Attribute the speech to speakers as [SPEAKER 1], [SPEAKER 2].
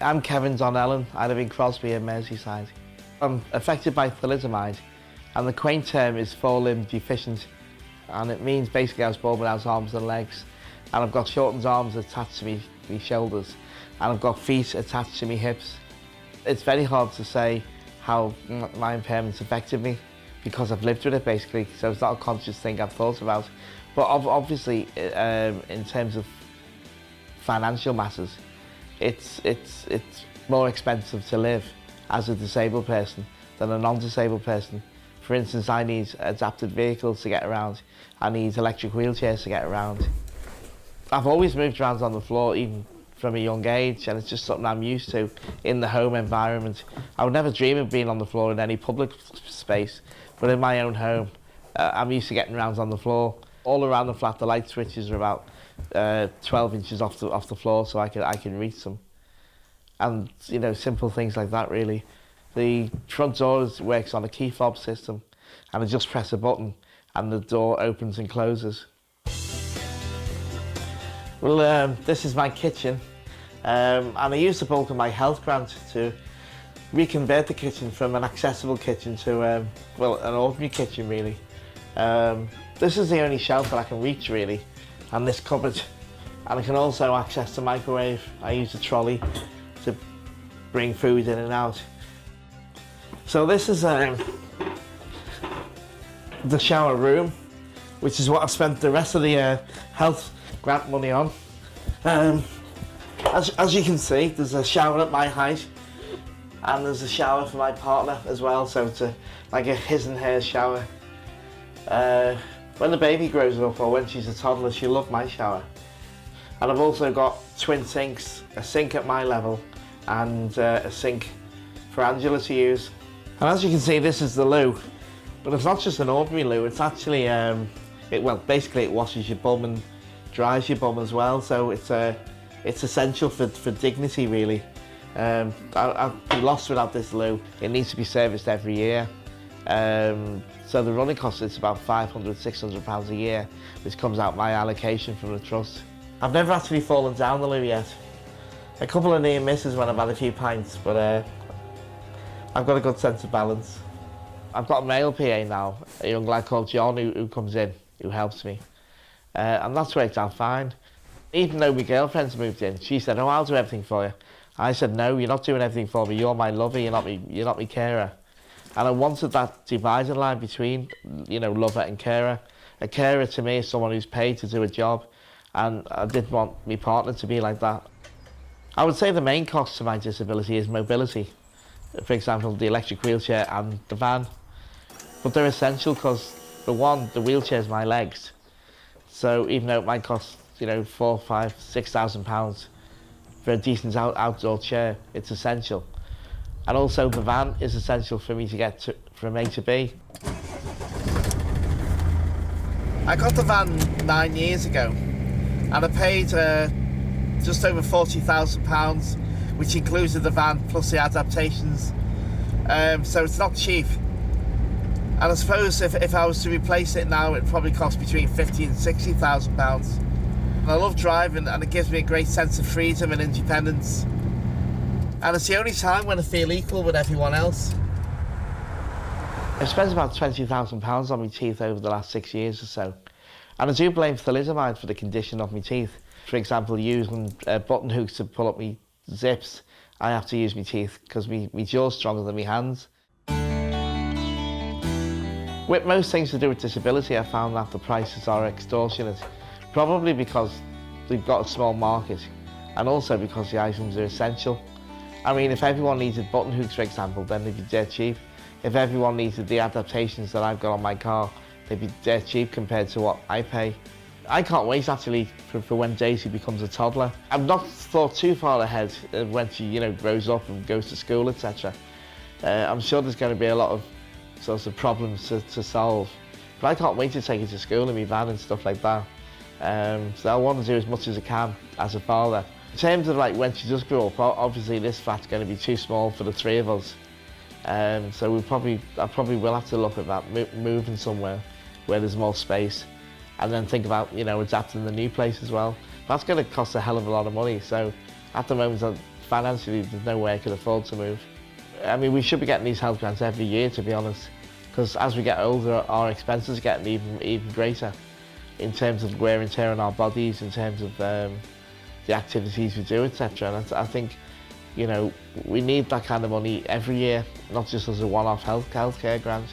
[SPEAKER 1] I'm Kevin Donnellan. I live in Crosby in Merseyside. I'm affected by thalidomide, and the quaint term is four-limb deficient, and it means basically I was born without arms and legs, and I've got shortened arms attached to me shoulders, and I've got feet attached to me hips. It's very hard to say how my impairment's affected me because I've lived with it basically, so it's not a conscious thing I've thought about. But obviously, in terms of financial matters, it's more expensive to live as a disabled person than a non-disabled person. For instance, I need adapted vehicles to get around. I need electric wheelchairs to get around. I've always moved around on the floor, even from a young age, and it's just something I'm used to in the home environment. I would never dream of being on the floor in any public space, but in my own home, I'm used to getting around on the floor. All around the flat, the light switches are about 12 inches off the floor, so I can reach them. And you know, simple things like that really. The front door works on a key fob system, and I just press a button and the door opens and closes. Well, this is my kitchen, and I used the bulk of my health grant to reconvert the kitchen from an accessible kitchen to, well, an ordinary kitchen really. This is the only shelf that I can reach really, and this cupboard. And I can also access the microwave. I use a trolley to bring food in and out. So this is the shower room, which is what I've spent the rest of the health grant money on. As you can see, there's a shower at my height, and there's a shower for my partner as well, so it's like a his and her shower. When the baby grows up or when she's a toddler, she'll love my shower. And I've also got twin sinks, a sink at my level and a sink for Angela to use. And as you can see, this is the loo, but it's not just an ordinary loo, it's actually, well, basically it washes your bum and dries your bum as well, so it's essential for dignity really. I'd be lost without this loo. It needs to be serviced every year. So the running cost is about £500, £600 a year, which comes out my allocation from the trust. I've never actually fallen down the loo yet. A couple of near misses when I've had a few pints, but I've got a good sense of balance. I've got a male PA now, a young lad called John who comes in, who helps me. And that's worked out fine. Even though my girlfriend's moved in, she said, "Oh, I'll do everything for you." I said, "No, you're not doing everything for me. You're my lover, you're not my carer." And I wanted that dividing line between, you know, lover and carer. A carer to me is someone who's paid to do a job, and I didn't want my partner to be like that. I would say the main cost to my disability is mobility. For example, the electric wheelchair and the van. But they're essential because, for one, the wheelchair's my legs. So even though it might cost, you know, £4,000, £5,000, £6,000 for a decent outdoor chair, it's essential. And also the van is essential for me to get from A to B. I got the van 9 years ago, and I paid just over £40,000, which included the van plus the adaptations. So it's not cheap. And I suppose if I was to replace it now, it'd probably cost between £50,000 and £60,000. And I love driving, and it gives me a great sense of freedom and independence. And it's the only time when I feel equal with everyone else. I've spent about £20,000 on my teeth over the last 6 years or so. And I do blame thalidomide for the condition of my teeth. For example, using button hooks to pull up my zips, I have to use my teeth because my jaw's stronger than my hands. With most things to do with disability, I found that the prices are extortionate. Probably because we've got a small market, and also because the items are essential. I mean, if everyone needed button hooks, for example, then they'd be dead cheap. If everyone needed the adaptations that I've got on my car, they'd be dead cheap compared to what I pay. I can't wait actually for when Daisy becomes a toddler. I've not thought too far ahead when she, you know, grows up and goes to school, etc. I'm sure there's going to be a lot of sorts of problems to solve. But I can't wait to take her to school in my van and stuff like that. So I want to do as much as I can as a father. In terms of like when she does grow up, obviously this flat's going to be too small for the three of us. So I probably will have to look at that, moving somewhere where there's more space, and then think about, you know, adapting the new place as well. That's going to cost a hell of a lot of money. So at the moment, financially there's no way I could afford to move. I mean, we should be getting these health grants every year, to be honest, because as we get older, our expenses are getting even greater in terms of wear and tear on our bodies, in terms of the activities we do, etc. And I think, you know, we need that kind of money every year, not just as a one-off healthcare grant.